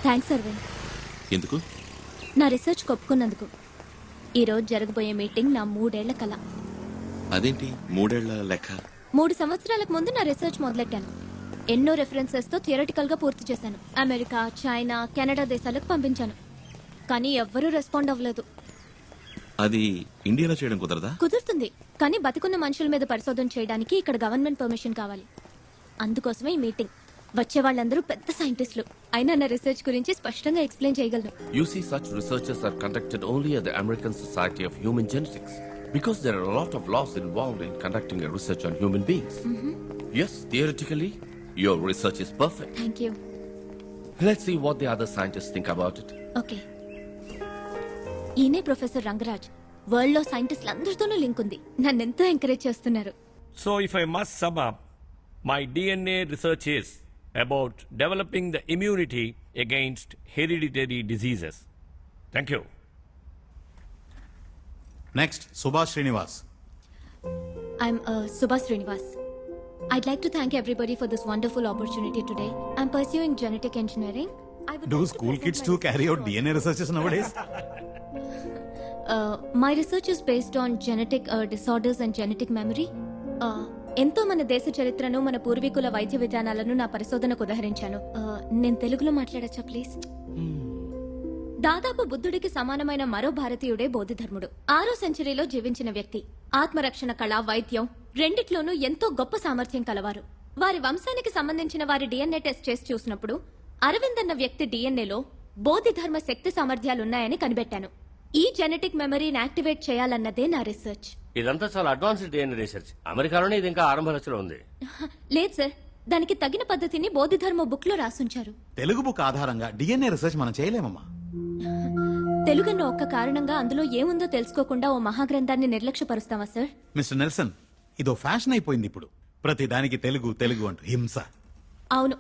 Thanks Arvind. ఎందుకు? నా research ఒప్పుకున్నందుకు. ఈరోజు జరగబోయే మీటింగ్ నా 3 ఏళ్ల కల. అదేంటి 3 ఏళ్ల లెక్క? 3 సంవత్సరాలకు ముందు నా రీసెర్చ్ మొదలెట్టాను. ఎన్నో రెఫరెన్సెస్ తో థియరిటికల్ గా పూర్తి చేశాను. అమెరికా, చైనా, కెనడా దేశాలకు పంపించాను. కానీ ఎవ్వరూ రెస్పాండ్ అవ్వలేదు. అది ఇండియాలో చేయడం కుదరదా? కుదురుతుంది, కానీ బతికున్న మనుషుల మీద పరిశోధన చేయడానికి ఇక్కడ గవర్నమెంట్ పర్మిషన్ కావాలి. అందుకోసమే ఈ మీటింగ్. వచ్చే వాళ్ళందరూ పెద్ద సైంటిస్టులు. అయినా నా రీసెర్చ్ గురించి స్పష్టంగా ఎక్స్ప్లెయిన్ చేయగలను. You see, such researches are conducted only at the American Society of Human Genetics because there are a lot of laws involved in conducting a research on human beings. Yes, theoretically, your research is perfect. Thank you. Let's see what the other scientists think about it. Okay. ఈయనే professor Rangaraj. World లో సైంటిస్టులు అందరితోనూ link ఉంది. నన్ను ఎంతో encourage చేస్తున్నారు. So if I must sum up, my DNA research is about developing the immunity against hereditary diseases. Thank you. Next, Subhash Srinivas. I'm Subhash Srinivas. I'd like to thank everybody for this wonderful opportunity today. I'm pursuing genetic engineering. Do school kids too carry out DNA researches nowadays? My research is based on genetic disorders and genetic memory. ఎంతో మన దేశ చరిత్రను, మన పూర్వీకుల వైద్య విధానాలను నా పరిశోధనకు ఉదహరించాను. నేను తెలుగులో మాట్లాడచ్చా ప్లీజ్? దాదాపు బుద్ధుడికి సమానమైన మరో భారతీయుడే బోధిధర్ముడు. 6వ సెంచరీలో జీవించిన వ్యక్తి. ఆత్మరక్షణ కళ, వైద్యం రెండిట్లోనూ ఎంతో గొప్ప సామర్థ్యం కలవారు. వారి వంశానికి సంబంధించిన వారి డిఎన్ఏ టెస్ట్ చేసి చూసినప్పుడు అరవింద్ అన్న వ్యక్తి డిఎన్ఏలో బోధిధర్మ శక్తి సామర్థ్యాలున్నాయని కనిపెట్టాను. ఈ జెనెటిక్ మెమరీని యాక్టివేట్ చేయాలన్నదే నా రీసెర్చ్. ఇదంతా చాలా అడ్వాన్స్డ్ డిఎన్ఏ రీసెర్చ్. అమెరికాలోనే ఇది ఇంకా ఆరంభ దశలో ఉంది. లేదు సార్, దానికి తగిన పద్ధతిని బోధిధర్మ బుక్ లో రాసుంచారు. తెలుగు బుక్ ఆధారంగా డిఎన్ఏ రీసెర్చ్ మనం చేయలేమమ్మా. తెలుగన్న ఒక్క కారణంగా అందులో ఏముందో తెలుసుకోకుండా ఓ మహాగ్రంథాన్ని నిర్లక్ష్యపరుస్తావా సార్? మిస్టర్ నెల్సన్, ఇదో ఫ్యాషన్ అయిపోయింది ఇప్పుడు. ప్రతి దానికి తెలుగు తెలుగు అంటూ హింస. అవును,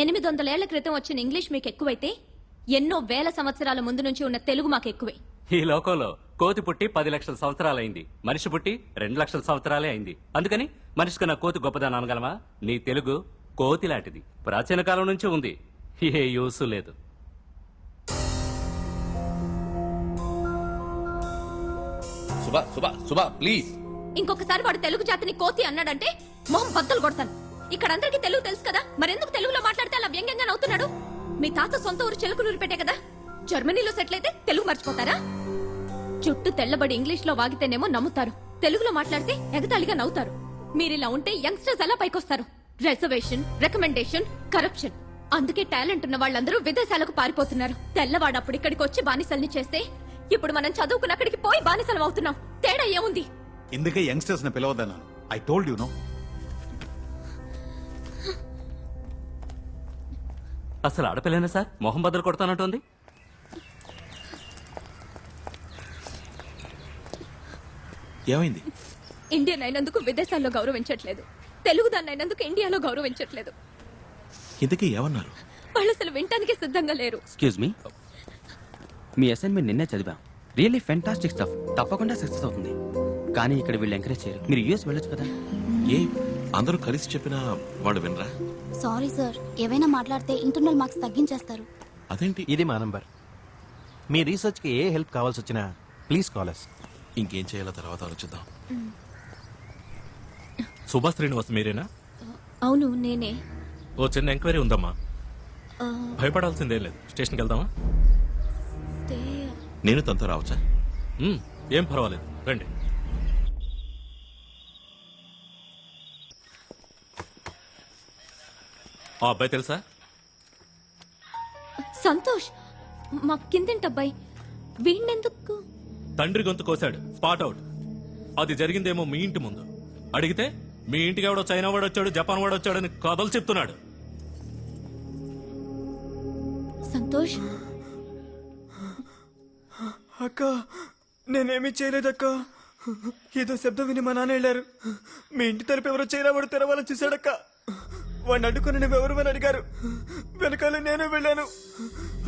800 ఏళ్ల క్రితం వచ్చిన ఇంగ్లీష్ మీకు ఎక్కువైతే ఎన్నో వేల సంవత్సరాల ముందు నుంచి ఉన్న తెలుగు మాకు ఎక్కువే. ఈ లోకంలో కోతి పుట్టి 10 లక్షల సంవత్సరాలైంది, మనిషి పుట్టి 2 లక్షల సంవత్సరాలే అయింది. అందుకని మనిషికన్నా కోతి గొప్పదని అనగలమా? నీ తెలుగు కోతి లాంటిది, ప్రాచీన కాలం నుంచి ఉంది, ఏ యూసు లేదు. సుబా ప్లీజ్. ఇంకొకసారి వాడు తెలుగు జాతిని కోతి అన్నాడంటే మొహం బద్దలు కొడతాను. ఇక్కడ అందరికీ తెలుగు తెలుసు కదా, మరెందుకు తెలుగులో మాట్లాడితే అలా వ్యంగ్యంగా నవ్వుతున్నాడు? మీ తాత సొంత ఊరు చెలుకునూరు పెట్టే కదా, జర్మనీలో సెటిల్ అయితే తెలుగు మర్చిపోతారా? చుట్టూ తెల్లబడి ఇంగ్లీష్ లో వాగితేనేమో నమ్ముతారు, తెలుగులో మాట్లాడితే ఎగతాళిగా నవ్వుతారు. మీరిలా ఉంటే యంగ్స్టర్స్ ఎలా పైకొస్తారు? Reservation, recommendation, corruption. అందుకే టాలెంట్ ఉన్న వాళ్ళందరూ విదేశాలకు పారిపోతున్నారు. తెల్లవాడు అప్పుడు ఇక్కడికి వచ్చి బానిసల్ని చేస్తే ఇప్పుడు మనం చదువుకున్న అక్కడికి పోయి బానిసలం అవుతున్నాం. తేడా ఏముంది? ఇందుకే యంగ్స్టర్స్ ని పిలవద్దన్నాను. I told you no. అసలు ఆడపిల్లనే సార్ మొహం బద్దలు కొడతానంటోంది. ఏమైంది? ఇండియన్ అయినందుకు విదేశాల్లో గౌరవించట్లేదు, తెలుగుదాన్ని అయినందుకు ఇండియాలో గౌరవించట్లేదు. ఇంతకీ ఏమన్నారు? వాళ్ళు అసలు వినటానికి సిద్ధంగా లేరు. ఎక్స్క్యూజ్ మీ, మీ అసైన్మెంట్ నిన్నే చదివాం. Really fantastic stuff. తప్పకుండా సక్సెస్ అవుతుంది. కానీ ఇక్కడ వీళ్ళు ఎంకరేజ్ చేయరు. మీరు యూఎస్ వెళ్ళొచ్చు కదా. ఏ అందరూ కలిసి చెప్పినా వాళ్ళు వినరా? సారీ సార్, ఏవైనా మాట్లాడితే ఇంటర్నల్ మార్క్స్ తగ్గించేస్తారు. అదేంటి? ఇది మా నంబర్. మీ రీసెర్చ్ కి ఏ హెల్ప్ కావాల్సి వచ్చినా ప్లీజ్ కాల్ us. ఇంకేం చేయాలో తర్వాత ఆలోచిద్దాం. సుభాష్ శ్రీనివాస్ మీరేనా? అవును నేనే. ఓ చిన్న ఎంక్వైరీ ఉందమ్మా. భయపడాల్సిందేం లేదు. స్టేషన్కి వెళ్దామా? నేను తనతో రావచ్చా? ఏం పర్వాలేదు, రండి. ఆ అబ్బాయి తెలుసా? సంతోష్, మా కిందంటి అబ్బాయి. వీణెందుకు? తండ్రి గొంతు కోసాడు, స్పాట్ అవుట్. అది జరిగిందేమో మీ ఇంటి ముందు. అడిగితే మీ ఇంటికి ఎవడో చైనా వాడు వచ్చాడు, జపాన్ వాడు వచ్చాడని కథలు చెప్తున్నాడు. సంతోష్, అక్క నేనేమీ చేయలేదక్క. ఏదో శబ్దం విని మా నాన్న వెళ్ళారు. మీ ఇంటి తలుపు ఎవరో చైనా వాడు తెరవాలని చూశాడక్క. వాడిని అడ్డుకుని నువ్వు ఎవరు అని అడిగారు. వెనకాల నేనే వెళ్ళాను.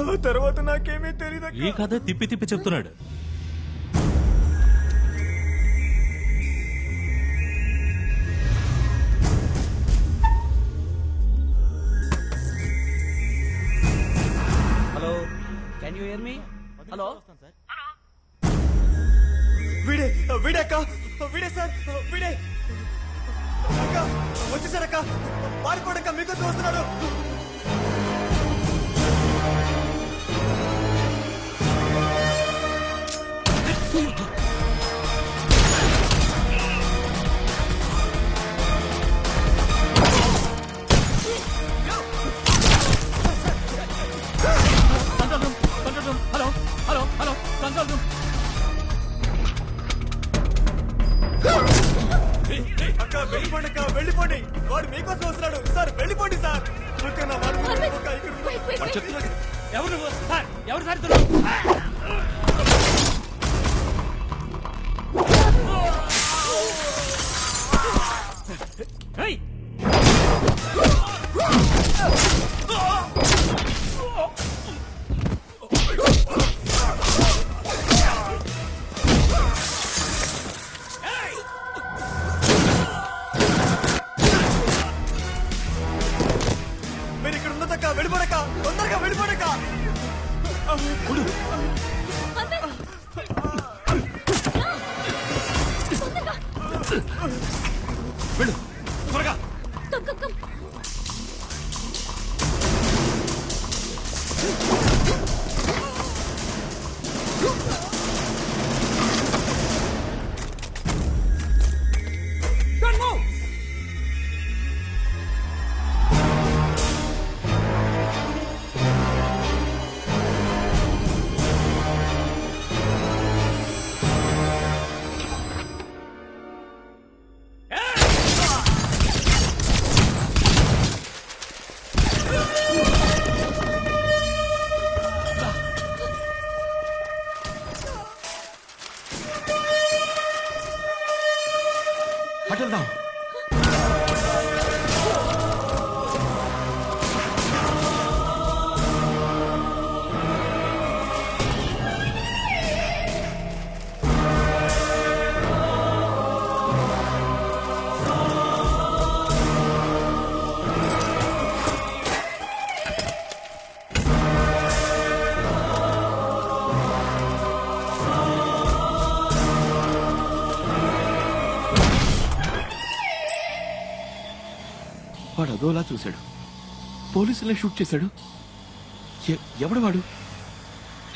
ఆ తర్వాత నాకేమీ తెలియదు. ఈ కథ తిప్పి తిప్పి చెప్తున్నాడు. Can you here me? Hello వీడే వీడే అక్క, వీడే సార్, వీడే అక్క, వచ్చేసారక్క, పారిపోడక్క, మీకోసం వస్తున్నాడు. Hello hello hello control room. అక్క వెళ్ళిపోండి అక్క, వెళ్ళిపోండి, వాడు మీకోసం వస్తున్నాడు సార్, వెళ్ళిపోండి సార్. అక్క, నా మాట వినండి అక్క, ఇక్కడ ఉండు. వాడు చెప్తున్నాడు. ఎవరు నువ్వు? సార్ ఎవరు సార్ ఇతను? ఏయ్! మీరు ఇక్కడ ఉన్నదక్క, వెళ్ళిపోడక్క, తొందరగా వెళ్ళిపోడక్క. వెళ్ళు త్వరగా. Come come come. అటెళ్దాం. వాడు అదోలా చూశాడు, పోలీసులనే షూట్ చేశాడు. ఎవడు వాడు?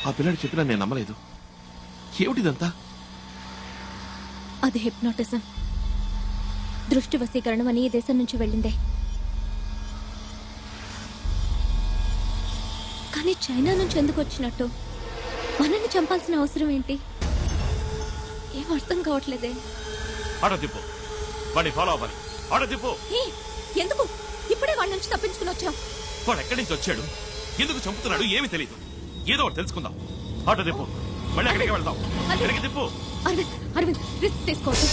ఆ పిల్లాడు చెప్పినా నేను నమ్మలేదు. ఏమిటిదంతా? అది హిప్నోటిజం, దృష్టి వశీకరణం అని ఈ దేశం నుంచి వెళ్ళిందే. కానీ చైనా నుంచి ఎందుకు వచ్చినట్టు? మనల్ని చంపాల్సిన అవసరం ఏంటి? ఏం అర్థం కావట్లేదే. ఆటో తిప్పు, వాడిని ఫాలో అవ్వాలి. ఆటో తిప్పు. ఏ, ఎందుకు? ఇప్పుడే వాళ్ళ నుంచి తప్పించుకుని వచ్చాం. వాడు ఎక్కడి నుంచి వచ్చాడు, ఎందుకు చంపుతున్నాడు ఏమీ తెలియదు. ఏదో ఒకటి తెలుసుకుందాం. ఆటో తిప్పు, మళ్ళీ అక్కడికి వెళ్దాం. అక్కడికి తిప్పు. అరవింద్, అరవింద్, రిస్క్ తీసుకోవద్దు.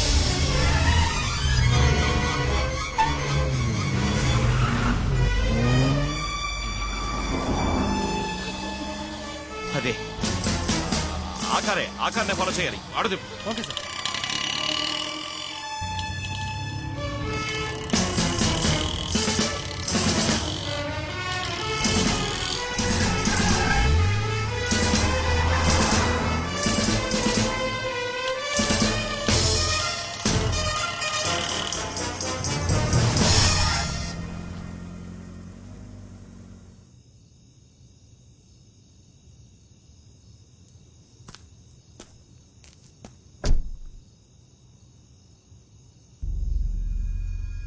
అదే ఆకారనే ఫాలో చేయాలి. ఆటో తిప్పు. Okay sir.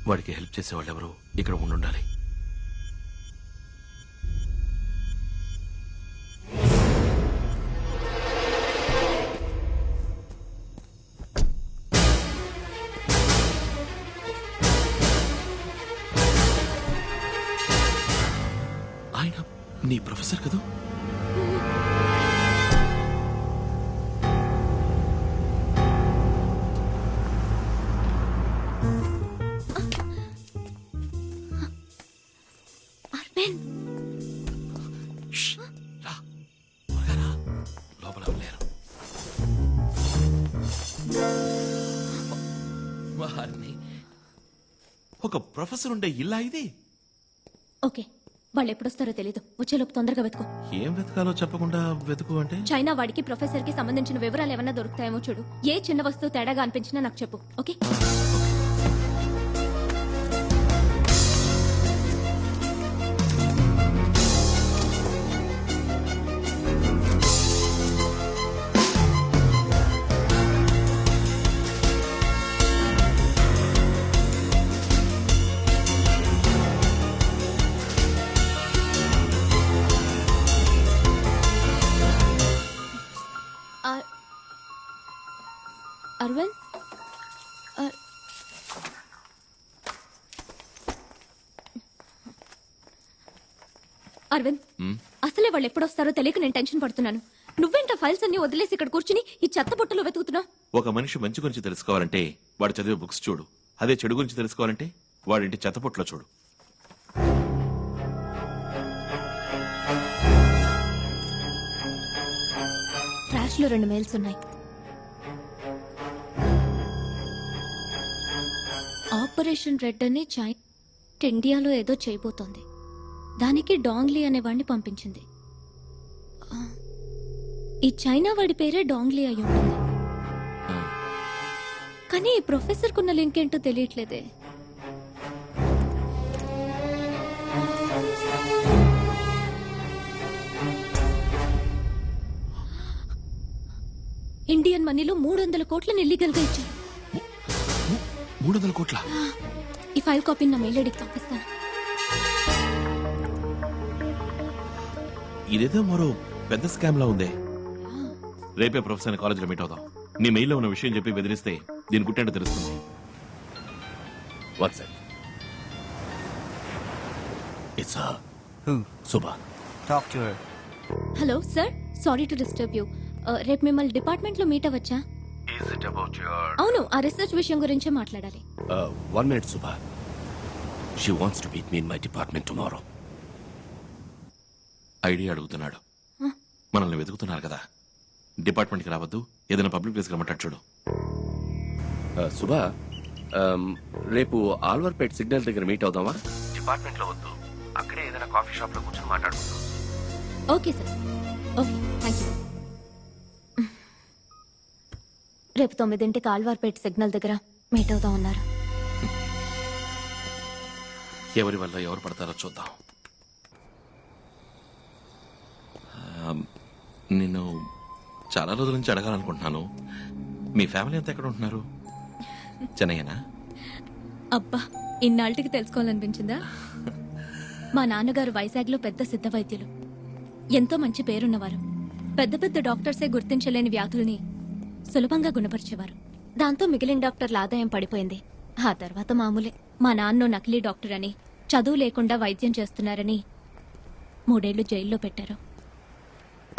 వాడికి హెల్ప్ చేసే వాళ్ళు ఎవరు ఇక్కడ ఉండాలి. ఆయన నీ ప్రొఫెసర్ కదా? లోపల లేరు. ఒక ప్రొఫెసర్ ఉండే ఇల్లా ఇది? ఓకే, వాళ్ళు ఎప్పుడొస్తారో తెలీదు. వచ్చేలోపు తొందరగా వెతుకో. ఏం వెతకాలో చెప్పకుండా వెతుకు అంటే? చైనా వాడికి ప్రొఫెసర్ కి సంబంధించిన వివరాలు ఏమన్నా దొరుకుతాయేమో చూడు. ఏ చిన్న వస్తువు తేడాగా అనిపించినా నాకు చెప్పు. ఓకే? అరవింద్, అరవింద్, అసలే వాళ్ళు ఎప్పుడొస్తారో తెలియక నేను టెన్షన్ పడుతున్నాను. నువ్వేంటా ఫైల్స్ అన్ని వదిలేసి ఇక్కడ కూర్చుని ఈ చెత్త బుట్టలో వెతుకుతున్నావు? ఒక మనిషి మంచి గురించి తెలుసుకోవాలంటే వాడు చదివే బుక్స్ చూడు. అదే చెడు గురించి తెలుసుకోవాలంటే వాడింటి చెత్తపొట్లో చూడు. ట్రాష్ లో 2 మెయిల్స్ ఉన్నాయి. ఆపరేషన్ రెడ్ అని ఇండియాలో ఏదో చేయబోతోంది. దానికి డాంగ్లీ అనేవాడిని పంపించింది. ఈ చైనా వాడి పేరే డాంగ్లీ అయి ఉంటుంది. కానీ ఈ ప్రొఫెసర్ కున్న లింక్ ఏంటో తెలియట్లేదే. ఇండియన్ మనీలో 300 కోట్లను ఇల్లీగల్ గా ఇచ్చారు. 300 కోట్ల? ఈ ఫైల్ కాపీని నా మెయిల్ ఐడికి పంపిస్తాను. ఇదేదో మరో పెద్ద స్కామ్ లా ఉందే. రేపే ప్రొఫెసర్ కాలేజీలో మీట్ అవుదాం. నీ మెయిల్లో ఉన్న విషయం చెప్పి బెదిరిస్తే దీని గుట్టేంటో తెలుస్తుంది. One sec. It's her. Who? Subha. Talk to her. Hello sir, sorry to disturb you. రేపు మిమ్మల్ని డిపార్ట్మెంట్ లో meet అవ్వచ్చా? Is it about your... అవును, ఆ రీసెర్చ్ విషయం గురించే మాట్లాడాలి. 1 minute, Subha. She wants to meet me in my department tomorrow. Idea అడుగుతున్నాడు. మనల్ని వెతుకుతున్నారు కదా, డిపార్ట్మెంట్కి రావద్దు, ఏదైనా పబ్లిక్ ప్లేస్కి రమ్మంటాడు చూడు. సుభా, రేపు ఆల్వర్పేట్ సిగ్నల్ దగ్గర మీట్ అవుదామా? డిపార్ట్మెంట్ లో వద్దు, అక్కడే ఏదైనా కాఫీ షాప్ లో కూర్చొని మాట్లాడుకుందాం. Okay sir, okay, thank you. రేపు 9ంటికి ఆల్వార్పేట్ సిగ్నల్ దగ్గర మీట్ అవుదాం అన్నారు. ఎవరి వల్ల ఎవరు పడతారో చూద్దాం. నిన్ను చాలా రోజుల నుంచి అడగాలనుకుంటున్నాను. మీ ఫ్యామిలీ అంతా ఎక్కడ ఉంటున్నారు? చెన్నైనా? అబ్బా, ఇన్నాళ్ళకి తెలుసుకోవాలనిపించిందా? మా నాన్నగారు వైజాగ్లో పెద్ద సిద్ధ వైద్యులు. ఎంతో మంచి పేరున్నవారు. పెద్ద పెద్ద డాక్టర్సే గుర్తించలేని వ్యాధుల్ని సులభంగా గుణపరిచేవారు. దాంతో మిగిలిన డాక్టర్ల ఆదాయం పడిపోయింది. ఆ తర్వాత మామూలే. మా నాన్న నకిలీ డాక్టర్ అని, చదువు లేకుండా వైద్యం చేస్తున్నారని 3 ఏళ్లు జైల్లో పెట్టారు.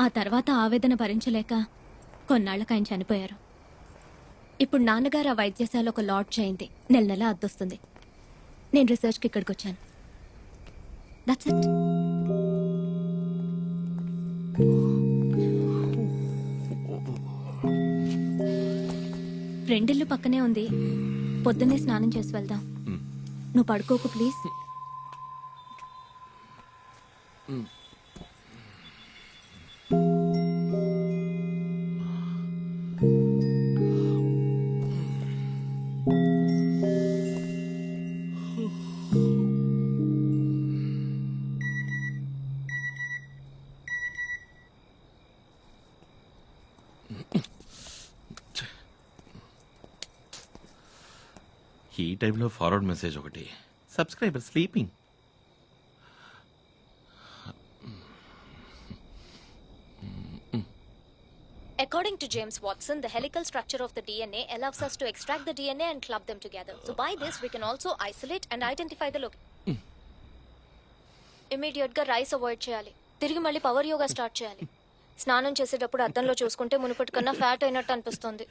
ఆ తర్వాత ఆవేదన భరించలేక కొన్నాళ్లకు ఆయన చనిపోయారు. ఇప్పుడు నాన్నగారు ఆ వైద్యశాల ఒక లాడ్జ్ అయింది. నెల అద్దొస్తుంది. నేను రీసెర్చ్కి ఇక్కడికి వచ్చాను. That's it. ఫ్రెండిల్లు పక్కనే ఉంది. పొద్దున్నే స్నానం చేసి వెళ్దాం. నువ్వు పడుకోకు ప్లీజ్. ఈ టైంలో ఫార్వర్డ్ మెసేజ్ ఒకటి. Subscriber sleeping. According to James Watson, the helical structure of the DNA allows us to extract the DNA and clump them together. So by this, we can also isolate and identify the location. Immediate గా rice avoid చేయాలి. తిరిగి మళ్ళీ power yoga start చేయాలి. స్నానం చేసేటప్పుడు అద్దంలో చూసుకుంటే మునుపటి కన్నా ఫ్యాట్ అయినట్టు అనిపిస్తుంది.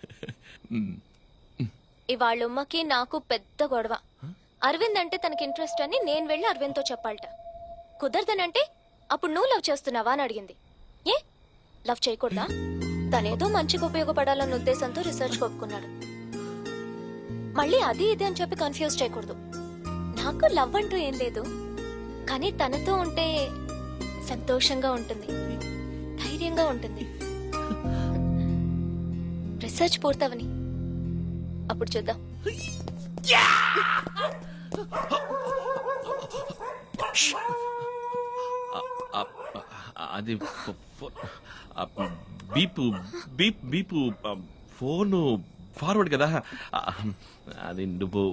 ఇవాళ ఉమ్మకి నాకు పెద్ద గొడవ. అరవింద్ అంటే తనకి ఇంట్రెస్ట్ అని నేను వెళ్ళి అరవింద్తో చెప్పాలట. కుదరదనంటే అప్పుడు నువ్వు లవ్ చేస్తున్నావా అని అడిగింది. ఏ లవ్ చేయకూడదా? తనేదో మంచిగా ఉపయోగపడాలన్న ఉద్దేశంతో రీసెర్చ్ ఒప్పుకున్నాడు. మళ్ళీ అది ఇది అని చెప్పి కన్ఫ్యూజ్ చేయకూడదు. నాకు లవ్ అంటూ ఏం లేదు. కానీ తనతో ఉంటే సంతోషంగా ఉంటుంది, ధైర్యంగా ఉంటుంది. రీసెర్చ్ పూర్తవని అప్పుడు చూద్దాం. అది బీపు బీప్ బీపు ఫోను ఫార్వర్డ్ కదా. అది నువ్వు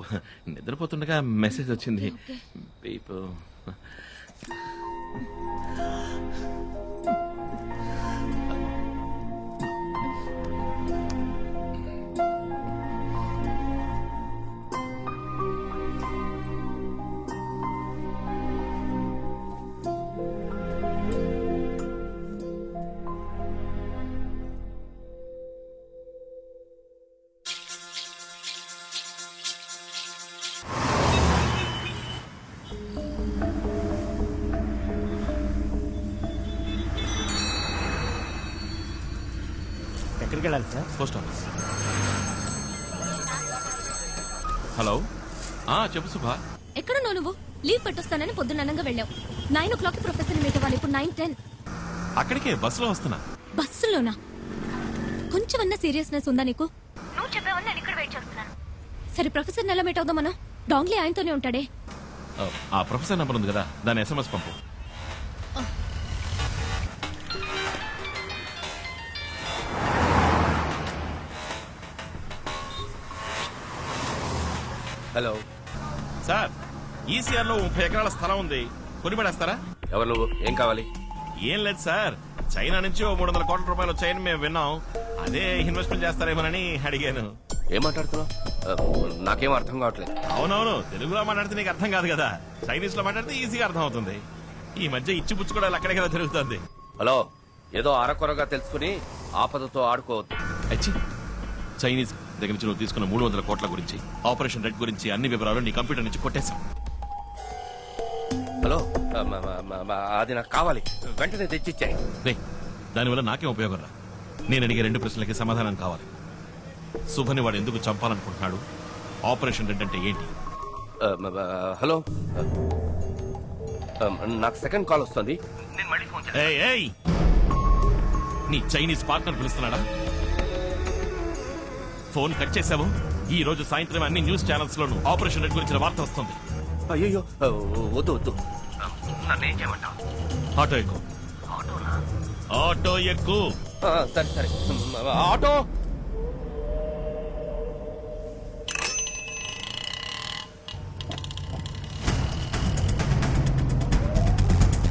నిద్రపోతుండగా మెసేజ్ వచ్చింది. బీపు ఎక్కడికి వెళ్ళాలి సార్? Post office. హలో చెప్పు సుభా. ఎక్కడున్నావు నువ్వు? లీవ్ పెట్టొస్తానని పొద్దున్నంగా వెళ్ళావు. 9 ప్రొఫెసర్ మీట్ అవ్వాలి. ఇప్పుడు 9:10. అక్కడికే బస్సులో వస్తున్నా. బస్సులోనా? కొంచెమన్నా సీరియస్నెస్ ఉందా నీకు? నువ్వు చెప్పావని నేను ఇక్కడ వెయిట్ చేస్తున్నాను. సరే ప్రొఫెసర్ ఎలా మీట్ అవుదాం మనం? డాంగ్లీ ఆయనతోనే ఉంటాడే. ఆ ప్రొఫెసర్ నెంబర్ ఉంది కదా, దాని SMS పంపు. హలో సార్, ఈసీఆర్ లో 30 ఎకరాల స్థలం ఉంది, కొనిపడేస్తారా? ఎవరు నువ్వు? ఏం కావాలి? ఏం లేదు సార్, చైనా నుంచి 300 కోట్ల రూపాయలు వచ్చాయని మేము విన్నాం. అదే ఇన్వెస్ట్మెంట్ చేస్తారేమోనని అడిగాను. ఏం మాట్లాడుతున్నావు? నాకేం అర్థం కావట్లేదు. అవునవును, తెలుగులో మాట్లాడితే నీకు అర్థం కాదు కదా, చైనీస్ లో మాట్లాడితే ఈజీగా అర్థం అవుతుంది. ఈ మధ్య ఇచ్చిపుచ్చుకోవడాలు అక్కడికి జరుగుతుంది. హలో, ఏదో అరకొరగా తెలుసుకుని ఆపదతో ఆడుకోవద్దు. అచ్చి, చైనీస్ దగ్గర నుంచి నువ్వు తీసుకున్న 300 కోట్ల గురించి, ఆపరేషన్ రెడ్ గురించి అన్ని వివరాలు నీ కంప్యూటర్ నుంచి కొట్టేశాం. హలో, అది నాకు కావాలి, వెంటనే తెచ్చిచ్చాయి. దానివల్ల నాకేం ఉపయోగం రా. నేను అడిగే 2 ప్రశ్నలకి సమాధానం కావాలి. శుభని వాడు ఎందుకు చంపాలనుకుంటున్నాడు? ఆపరేషన్ రెడ్ అంటే ఏంటి? హలో, నాకు సెకండ్ కాల్ వస్తుంది. నేను మళ్ళీ ఫోన్ చేస్తాను. ఏయ్, నీ చైనీస్ పార్ట్నర్ పిలుస్తున్నాడా? ఫోన్ కట్ చేశావు. ఈ రోజు సాయంత్రం అన్ని న్యూస్ ఛానల్స్ లోను ఆపరేషన్ రెడ్ గురించిన వార్త వస్తుంది. అయ్యో, వద్దు వద్దు. నన్నేం చేయమంటావు? ఆటో ఎక్కు. ఆటో ఎక్కు. సరే సరే, ఆటో.